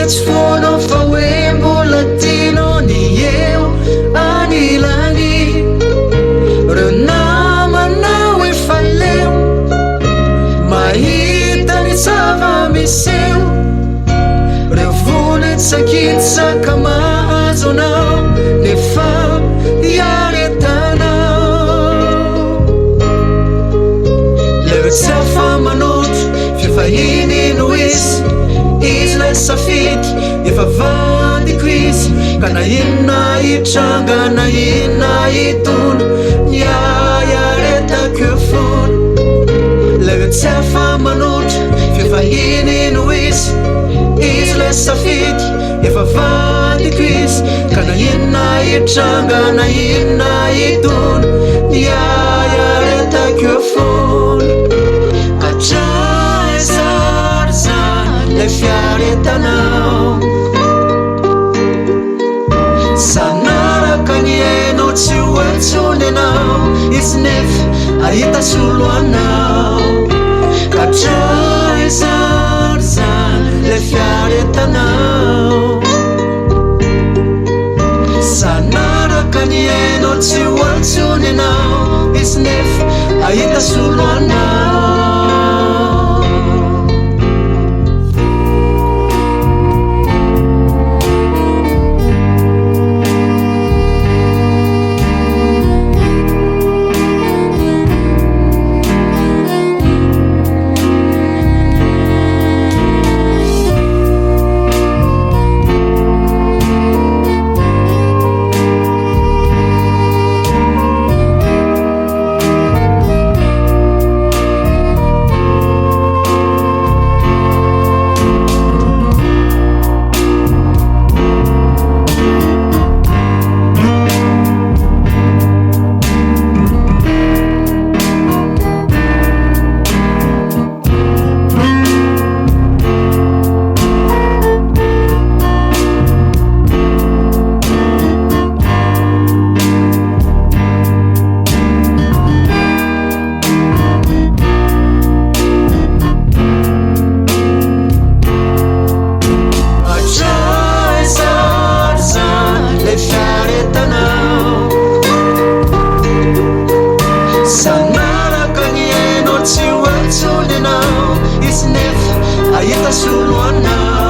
tsy fono fa hoe mbola tianao ny eo anilany reo namanao efa leo mahita ny zava-miseho reo vonitsakitsaka mahazo anao nefa iaretanao lero tsy afa-manotro fifahiny no izy lay safidy efa vandiko izy ka na inona hitranga na inona hitona ny ayaretako eo fona lero tsy afa-manotro fifahiny no izy lay safidy efa vandiko izy ka na inona hitranga na inona hitona ny ayaretako eo fona atray zary zany lay fiaretanao sanaraka ny hainao tsy hoantsony anao izy nefa ahita solo anao katray zary zany lay fiaretanao sanaraka ny hainao tsy hoantsony anao izy nefa ahita solo anao ahita solo anao